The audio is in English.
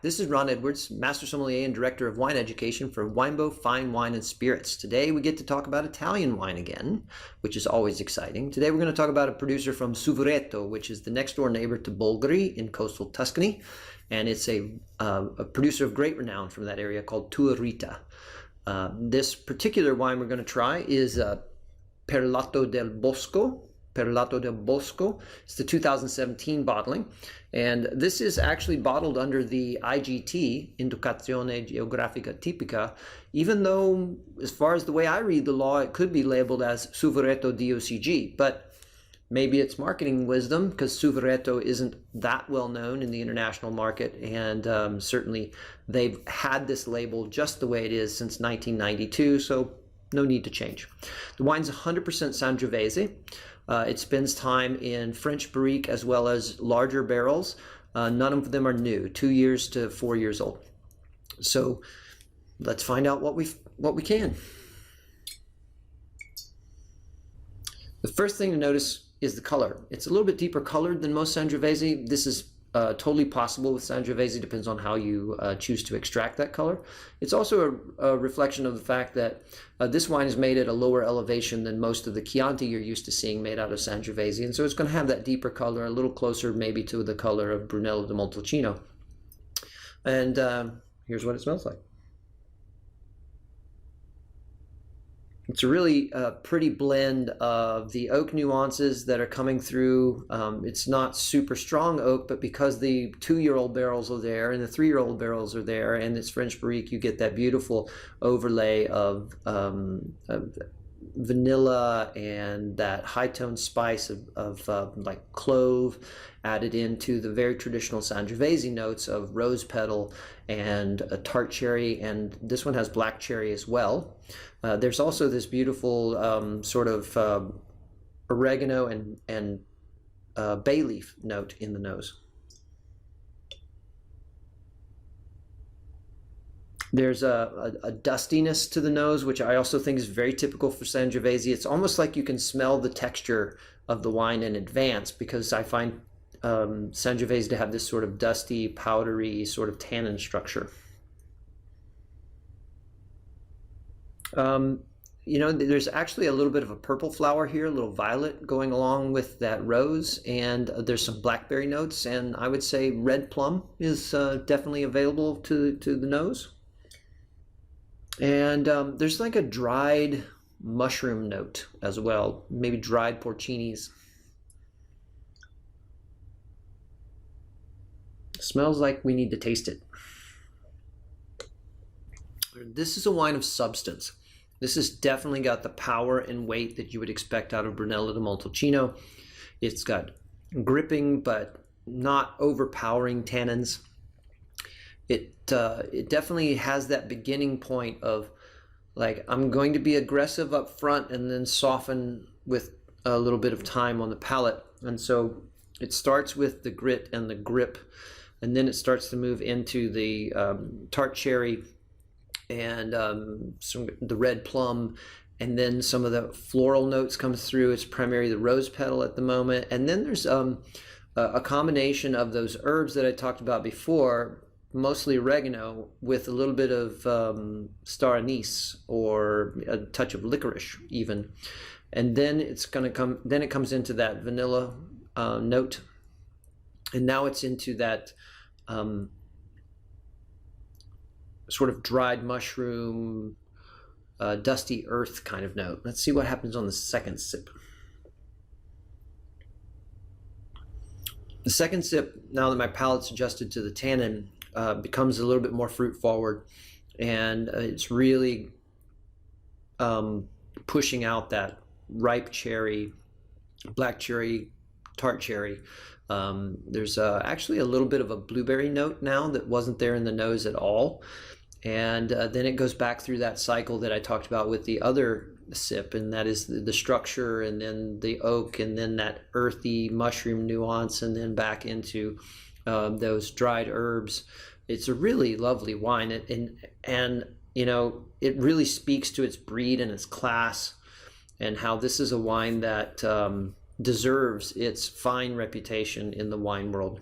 This is Ron Edwards, Master Sommelier and Director of Wine Education for Winebow Fine Wine and Spirits. Today we get to talk about Italian wine again, which is always exciting. Today we're going to talk about a producer from Suvereto, which is the next door neighbor to Bolgheri in coastal Tuscany. And it's a producer of great renown from that area called Rita. This particular wine we're going to try is Perlato del Bosco. Perlato del Bosco. It's the 2017 bottling, and this is actually bottled under the IGT, Indicazione Geografica Tipica, even though, as far as the way I read the law, it could be labeled as Suvereto DOCG, but maybe it's marketing wisdom, because Suvereto isn't that well known in the international market, and certainly they've had this label just the way it is since 1992, so no need to change. The wine's 100% Sangiovese. It spends time in French barrique as well as larger barrels. None of them are new, 2 years to 4 years old. So let's find out what we can. The first thing to notice is the color. It's a little bit deeper colored than most Sangiovese. This is totally possible with Sangiovese, depends on how you choose to extract that color. It's also a reflection of the fact that this wine is made at a lower elevation than most of the Chianti you're used to seeing made out of Sangiovese, and so it's going to have that deeper color, a little closer maybe to the color of Brunello di Montalcino. And here's what it smells like. It's a really pretty blend of the oak nuances that are coming through. It's not super strong oak, but because the 2-year-old barrels are there and the 3-year-old barrels are there, and it's French barrique, you get that beautiful overlay of vanilla and that high-tone spice of like clove added into the very traditional Sangiovese notes of rose petal and a tart cherry, and this one has black cherry as well. There's also this beautiful sort of oregano and bay leaf note in the nose. There's a dustiness to the nose, which I also think is very typical for Sangiovese. It's almost like you can smell the texture of the wine in advance, because I find Sangiovese to have this sort of dusty, powdery sort of tannin structure. You know, there's actually a little bit of a purple flower here, a little violet going along with that rose, and there's some blackberry notes, and I would say red plum is definitely available to the nose. And there's like a dried mushroom note as well, maybe dried porcinis. Smells like we need to taste it. This is a wine of substance. This has definitely got the power and weight that you would expect out of Brunello di Montalcino. It's got gripping but not overpowering tannins. It definitely has that beginning point of, like, I'm going to be aggressive up front and then soften with a little bit of time on the palate. And so it starts with the grit and the grip, and then it starts to move into the tart cherry and the red plum, and then some of the floral notes comes through. It's primarily the rose petal at the moment, and then there's a combination of those herbs that I talked about before, mostly oregano, with a little bit of star anise or a touch of licorice even, and then it's going to come. Then it comes into that vanilla note, and now it's into that sort of dried mushroom, dusty earth kind of note. Let's see what happens on the second sip. The second sip, now that my palate's adjusted to the tannin, becomes a little bit more fruit forward, and it's really pushing out that ripe cherry, black cherry, tart cherry. There's actually a little bit of a blueberry note now that wasn't there in the nose at all. And then it goes back through that cycle that I talked about with the other sip, and that is the structure, and then the oak, and then that earthy mushroom nuance, and then back into those dried herbs. It's a really lovely wine, and you know, it really speaks to its breed and its class, and how this is a wine that deserves its fine reputation in the wine world.